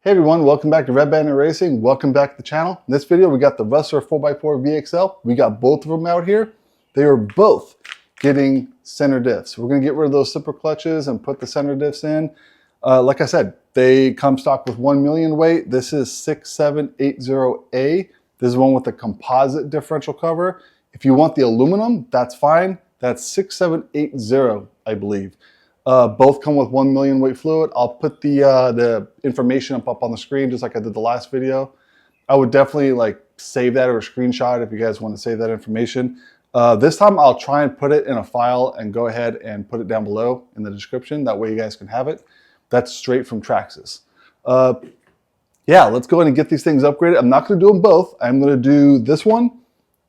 Hey everyone, welcome back to Redbanditracing. Welcome back to the channel. In this video, we got the Rustler 4x4 VXL. We got both of them out here. They are both getting center diffs. We're gonna get rid of those slipper clutches and put the center diffs in. Like I said, they come stock with 1 million weight. This is 6780A. This is one with a composite differential cover. If you want the aluminum, that's fine. That's 6780, I believe. Both come with 1 million weight fluid. I'll put the information up on the screen just like I did the last video. I would definitely save that or a screenshot if you guys want to save that information. This time I'll try and put it in a file and go ahead and put it down below in the description. That way you guys can have it. That's straight from Traxxas. Yeah, let's go ahead and get these things upgraded. I'm not going to do them both. I'm going to do this one,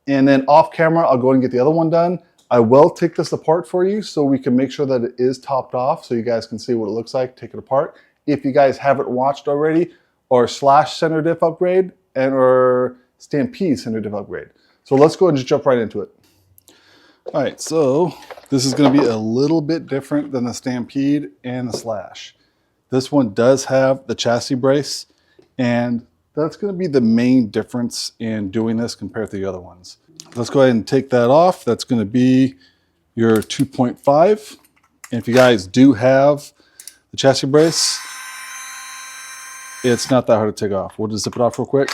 and then off camera I'll go ahead and get the other one done. I will take this apart for you so we can make sure that it is topped off so you guys can see what it looks like, take it apart. If you guys haven't watched already, or slash center diff upgrade and or Stampede center diff upgrade. So let's go ahead and just jump right into it. All right, so this is going to be a little bit different than the Stampede and the slash. This one does have the chassis brace, and that's going to be the main difference in doing this compared to the other ones. Let's go ahead and take that off. That's going to be your 2.5. And if you guys do have the chassis brace, it's not that hard to take off. We'll just zip it off real quick.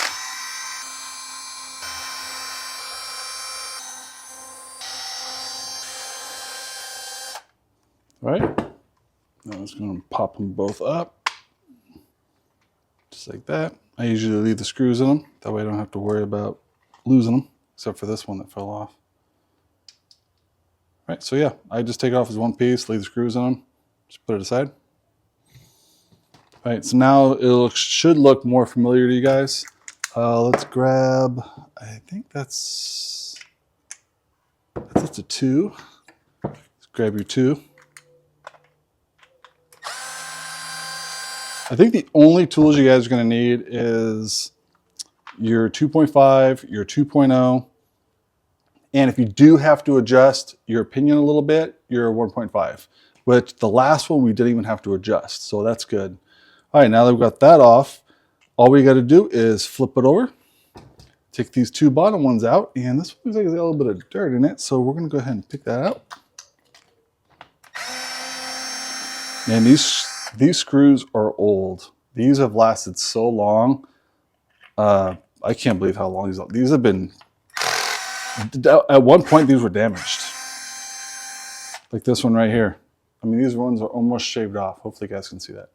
All right. Now I'm just going to pop them both up. Just like that. I usually leave the screws in them. That way I don't have to worry about losing them. Except for this one that fell off. All right, so yeah, I just take it off as one piece, leave the screws in them, just put it aside. All right, so now it should look more familiar to you guys. Let's grab, I think that's a 2. Let's grab your 2. I think the only tools you guys are gonna need is your 2.5, your 2.0, and if you do have to adjust your pinion a little bit, your 1.5, which the last one we didn't even have to adjust, so that's good. All right, now that we've got that off, all we got to do is flip it over, take these 2 bottom ones out, and this one looks like it's got a little bit of dirt in it, so we're going to go ahead and pick that out. And these screws are old. These have lasted so long. I can't believe how long these have been. At one point, these were damaged. Like this one right here. I mean, these ones are almost shaved off. Hopefully you guys can see that.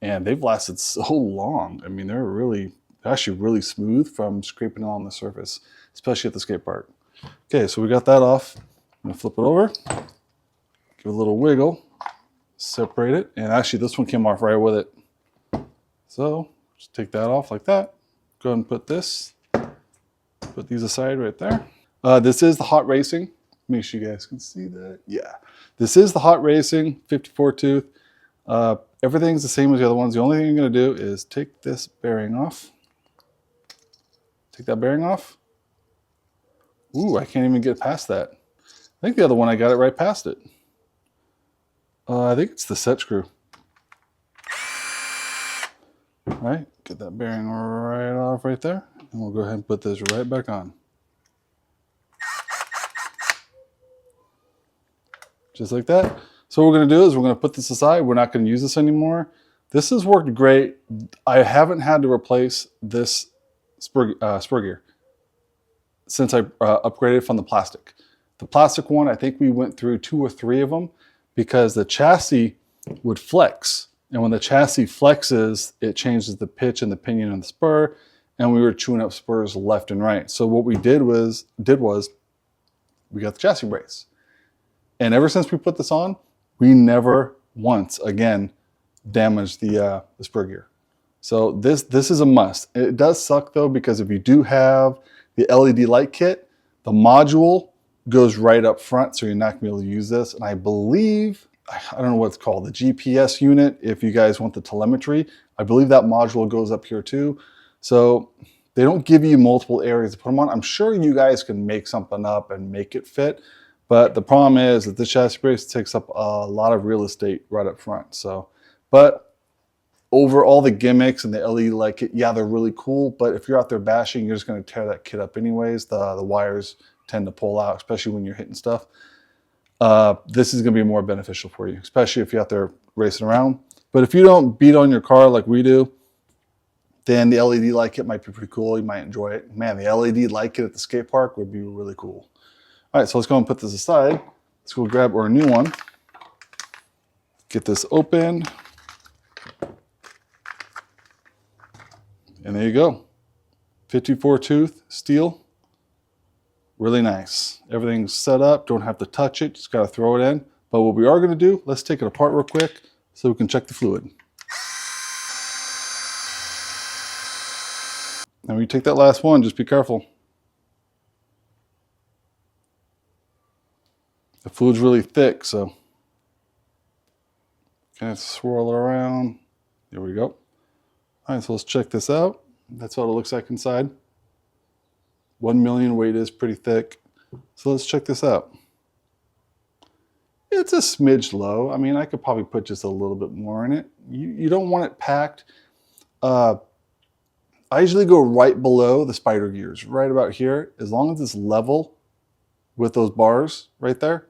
And they've lasted so long. I mean, they're actually really smooth from scraping along the surface, especially at the skate park. Okay, so we got that off. I'm gonna flip it over, give it a little wiggle, separate it. And actually this one came off right with it. So just take that off like that. Go ahead and put these aside right there. This is the Hot Racing. Make sure you guys can see that. Yeah, this is the Hot Racing 54 tooth. Everything's the same as the other ones. The only thing you're gonna do is take this bearing off. Take that bearing off. Ooh, I can't even get past that. I think the other one I got it right past it. I think it's the set screw. All right, get that bearing right off right there. And we'll go ahead and put this right back on. Just like that. So what we're gonna do is we're gonna put this aside. We're not gonna use this anymore. This has worked great. I haven't had to replace this spur gear since I upgraded from the plastic. The plastic one, I think we went through 2 or 3 of them because the chassis would flex. And when the chassis flexes, it changes the pitch and the pinion and the spur, and we were chewing up spurs left and right. So what we did was we got the chassis brace. And ever since we put this on, we never once again damaged the spur gear. So this is a must. It does suck though, because if you do have the LED light kit, the module goes right up front, so you're not gonna be able to use this. And I believe, I don't know what it's called, the GPS unit, if you guys want the telemetry, I believe that module goes up here too. So they don't give you multiple areas to put them on. I'm sure you guys can make something up and make it fit, but the problem is that the chassis brace takes up a lot of real estate right up front. So, but over all the gimmicks and the LED light kit, yeah, they're really cool, but if you're out there bashing, you're just going to tear that kit up anyways. The wires tend to pull out, especially when you're hitting stuff. This is going to be more beneficial for you, especially if you're out there racing around. But if you don't beat on your car like we do, then the LED light kit might be pretty cool. You might enjoy it. Man, the LED light kit at the skate park would be really cool. All right, so let's go and put this aside. Let's go grab our new one. Get this open. And there you go. 54 tooth steel. Really nice. Everything's set up. Don't have to touch it. Just got to throw it in. But what we are going to do, let's take it apart real quick so we can check the fluid. Now when you take that last one, just be careful. The fluid's really thick, so kind of swirl it around. There we go. All right, so let's check this out. That's what it looks like inside. 1 million weight is pretty thick. So let's check this out. It's a smidge low. I mean, I could probably put just a little bit more in it. You don't want it packed. I usually go right below the spider gears, right about here. As long as it's level with those bars right there,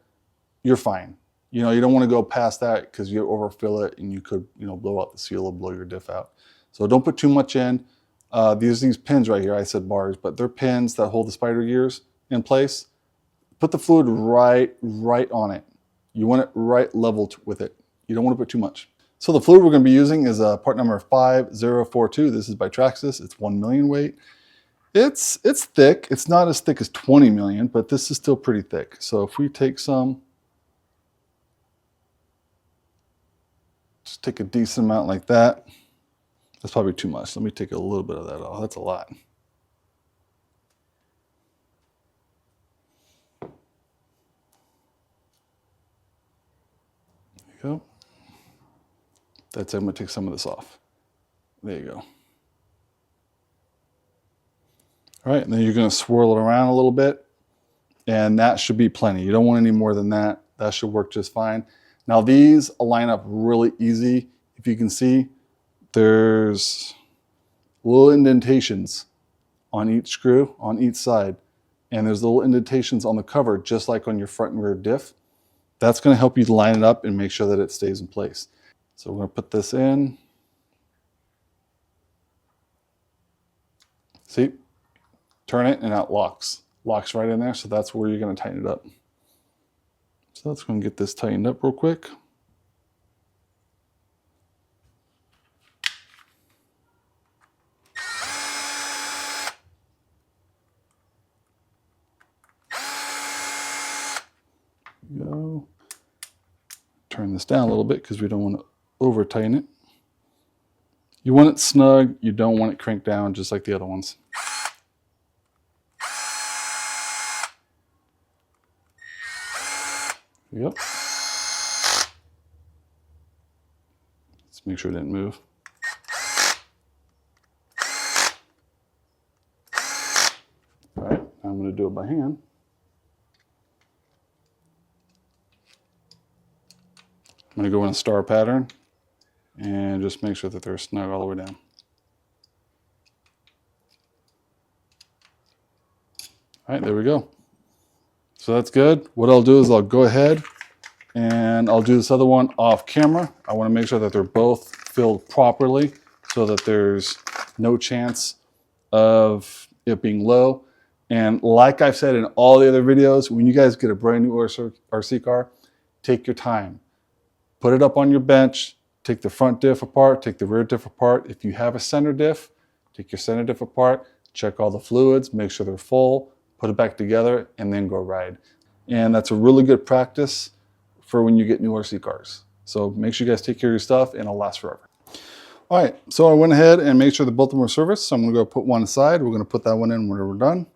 you're fine. You know, you don't want to go past that because you overfill it and you could, you know, blow out the seal or blow your diff out. So don't put too much in. These pins right here, I said bars, but they're pins that hold the spider gears in place. Put the fluid right on it. You want it right level with it. You don't want to put too much. So the fluid we're going to be using is part number 5042. This is by Traxxas. It's 1 million weight. It's thick. It's not as thick as 20 million, but this is still pretty thick. So if we take some, just take a decent amount like that. That's probably too much. Let me take a little bit of that off. That's a lot. There you go. That's it. I'm going to take some of this off. There you go. All right, and then you're going to swirl it around a little bit, and that should be plenty. You don't want any more than that. That should work just fine. Now these line up really easy. If you can see, there's little indentations on each screw, on each side, and there's little indentations on the cover, just like on your front and rear diff. That's going to help you line it up and make sure that it stays in place. So we're going to put this in. See, turn it and it locks right in there. So that's where you're going to tighten it up. So let's go and get this tightened up real quick. Go. Turn this down a little bit because we don't want to over tighten it. You want it snug, you don't want it cranked down just like the other ones. There we go. Let's make sure it didn't move. All right, I'm going to do it by hand. I'm going to go in a star pattern and just make sure that they're snug all the way down. All right, there we go. So that's good. What I'll do is I'll go ahead and I'll do this other one off camera. I want to make sure that they're both filled properly so that there's no chance of it being low. And like I've said in all the other videos, when you guys get a brand new RC car, take your time. Put it up on your bench, take the front diff apart, take the rear diff apart. If you have a center diff, take your center diff apart, check all the fluids, make sure they're full, put it back together, and then go ride. And that's a really good practice for when you get new RC cars. So make sure you guys take care of your stuff and it'll last forever. All right, so I went ahead and made sure that both of them were serviced. So I'm gonna go put one aside. We're gonna put that one in when we're done.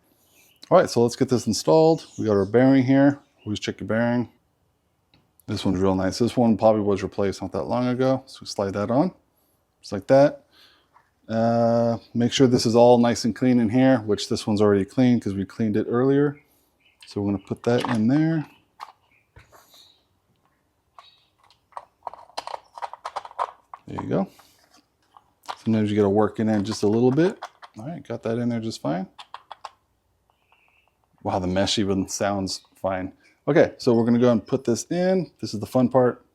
All right, so let's get this installed. We got our bearing here. Always check your bearing. This one's real nice. This one probably was replaced not that long ago. So we slide that on, just like that. Make sure this is all nice and clean in here, which this one's already clean because we cleaned it earlier. So we're gonna put that in there. There you go. Sometimes you got to work in there just a little bit. All right, got that in there just fine. Wow, the mesh even sounds fine. Okay, so we're gonna go and put this in. This is the fun part.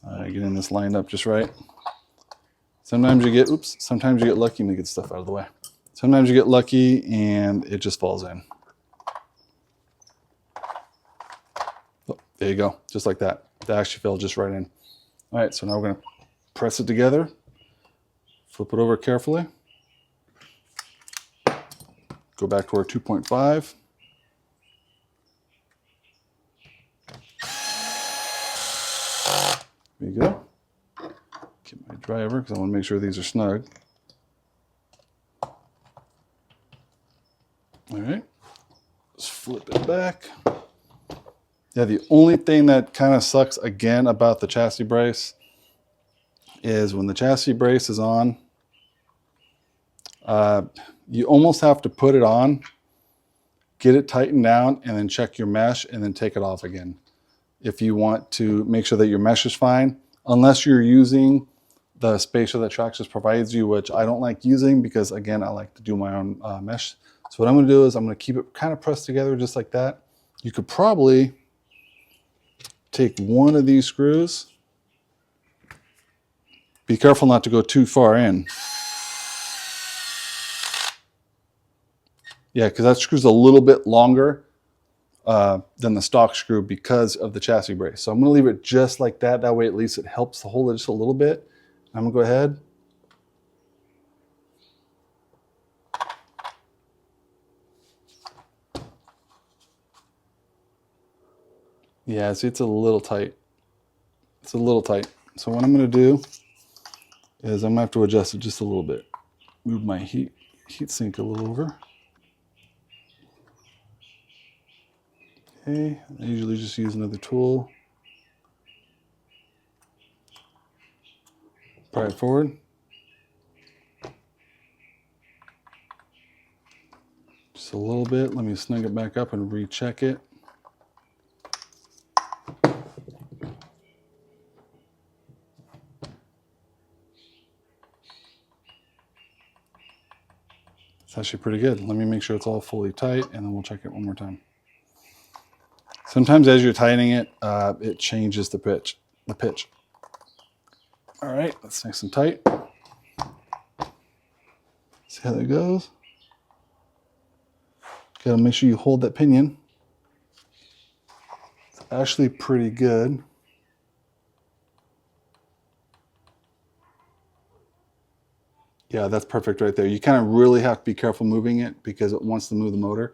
Getting this lined up just right. Sometimes you get, oops, sometimes you get lucky. Let me get stuff out of the way. Sometimes you get lucky and it just falls in. Oh, there you go, just like that. That actually fell just right in. All right, so now we're gonna press it together. Flip it over carefully. Go back to our 2.5. There you go. Get my driver because I want to make sure these are snug. All right, let's flip it back. Yeah, the only thing that kind of sucks again about the chassis brace is when the chassis brace is on, you almost have to put it on, get it tightened down, and then check your mesh and then take it off again. If you want to make sure that your mesh is fine, unless you're using the spacer that Traxxas provides you, which I don't like using because again, I like to do my own mesh. So what I'm gonna do is I'm gonna keep it kind of pressed together just like that. You could probably take one of these screws. Be careful not to go too far in. Yeah, because that screw's a little bit longer than the stock screw because of the chassis brace. So I'm gonna leave it just like that. That way at least it helps to hold it just a little bit. I'm gonna go ahead. Yeah, see, it's a little tight. It's a little tight. So what I'm gonna do is I'm gonna have to adjust it just a little bit. Move my heat sink a little over. Okay, I usually just use another tool. Pry it forward. Just a little bit. Let me snug it back up and recheck it. It's actually pretty good. Let me make sure it's all fully tight and then we'll check it one more time. Sometimes as you're tightening it, it changes the pitch. All right, that's nice and tight. See how that goes? Gotta make sure you hold that pinion. It's actually pretty good. Yeah, that's perfect right there. You kind of really have to be careful moving it because it wants to move the motor.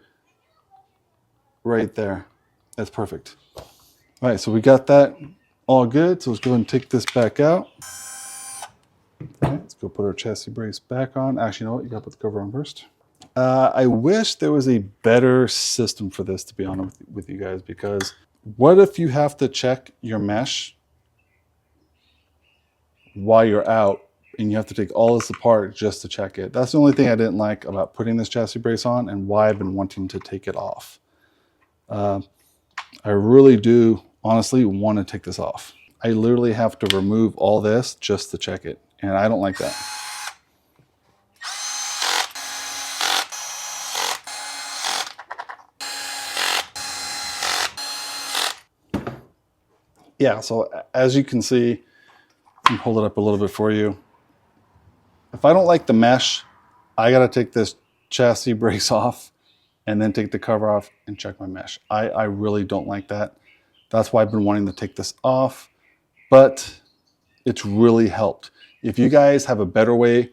Right there. That's perfect. All right, so we got that all good. So let's go ahead and take this back out. Okay, let's go put our chassis brace back on. Actually, you know what? You gotta put the cover on first. I wish there was a better system for this, to be honest with you guys, because what if you have to check your mesh while you're out and you have to take all this apart just to check it? That's the only thing I didn't like about putting this chassis brace on and why I've been wanting to take it off. I really do honestly want to take this off. I literally have to remove all this just to check it, and I don't like that. Yeah, so as you can see, let me hold it up a little bit for you. If I don't like the mesh, I gotta take this chassis brace off and then take the cover off and check my mesh. I really don't like that. That's why I've been wanting to take this off, but it's really helped. If you guys have a better way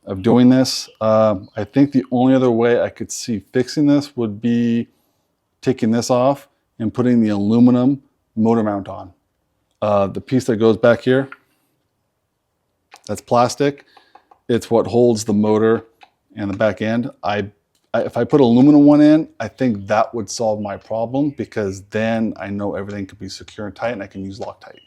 of doing this, I think the only other way I could see fixing this would be taking this off and putting the aluminum motor mount on. The piece that goes back here, that's plastic. It's what holds the motor and the back end. If I put aluminum one in, I think that would solve my problem because then I know everything could be secure and tight and I can use Loctite.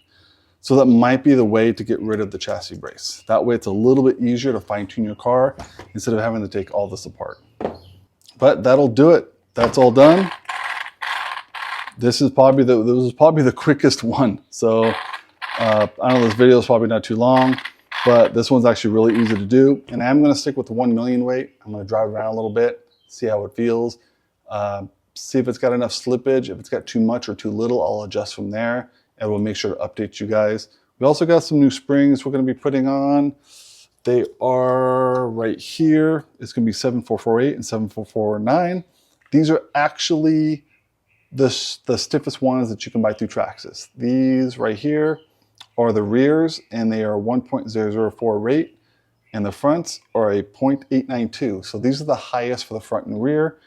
So that might be the way to get rid of the chassis brace. That way it's a little bit easier to fine tune your car instead of having to take all this apart. But that'll do it. That's all done. This is probably the quickest one. So I know this video is probably not too long. but this one's actually really easy to do. And I'm going to stick with the 1 million weight. I'm going to drive around a little bit, see how it feels, see if it's got enough slippage. If it's got too much or too little, I'll adjust from there, and we'll make sure to update you guys. We also got some new springs we're going to be putting on. They are right here. It's going to be 7448 and 7449. These are actually the stiffest ones that you can buy through Traxxas. These right here are the rears, and they are 1.004 rate, and the fronts are a 0.892. So these are the highest for the front and rear.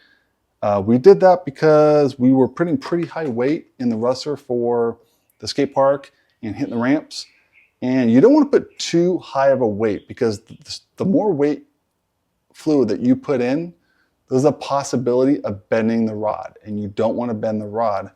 We did that because we were putting pretty high weight in the Rustler for the skate park and hitting the ramps. And you don't want to put too high of a weight, because the more weight fluid that you put in, there's a possibility of bending the rod, and you don't want to bend the rod.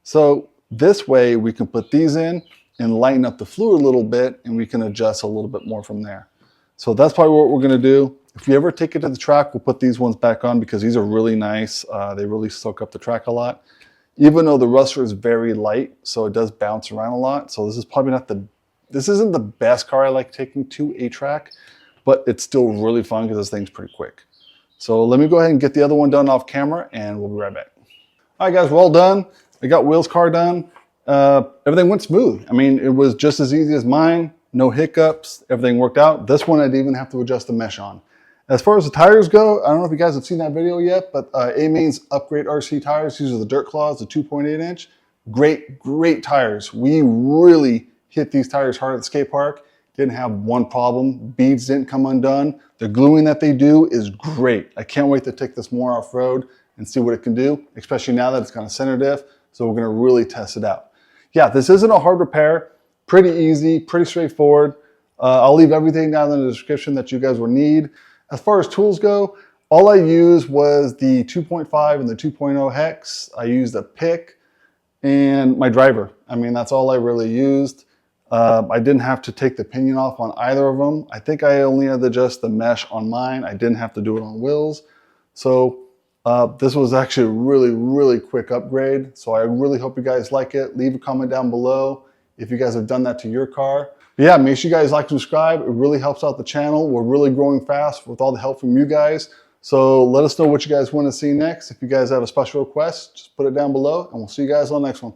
So this way we can put these in and lighten up the fluid a little bit, and we can adjust a little bit more from there. So that's probably what we're going to do. If you ever take it to the track, we'll put these ones back on because these are really nice. They really soak up the track a lot. Even though the Rustler is very light, so it does bounce around a lot. So this is probably not this isn't the best car I like taking to a track, but it's still really fun because this thing's pretty quick. So let me go ahead and get the other one done off camera, and we'll be right back. All right, guys, we're all done. I got Will's car done. Everything went smooth. I mean, it was just as easy as mine. No hiccups. Everything worked out. This one I didn't even have to adjust the mesh on. As far as the tires go, I don't know if you guys have seen that video yet, but A-Main's Upgrade RC tires. These are the Dirt Claws, the 2.8 inch. Great, great tires. We really hit these tires hard at the skate park. Didn't have one problem. Beads didn't come undone. The gluing that they do is great. I can't wait to take this more off-road and see what it can do, especially now that it's got a center diff. So we're gonna really test it out. Yeah, this isn't a hard repair. Pretty easy, pretty straightforward. I'll leave everything down in the description that you guys will need. As far as tools go, all I used was the 2.5 and the 2.0 hex. I used a pick and my driver. I mean, that's all I really used. I didn't have to take the pinion off on either of them. I think I only had to adjust the mesh on mine. I didn't have to do it on Will's. So this was actually a really, really quick upgrade. So I really hope you guys like it. Leave a comment down below if you guys have done that to your car. But yeah, make sure you guys like and subscribe. It really helps out the channel. We're really growing fast with all the help from you guys. So let us know what you guys want to see next. If you guys have a special request, just put it down below, and we'll see you guys on the next one.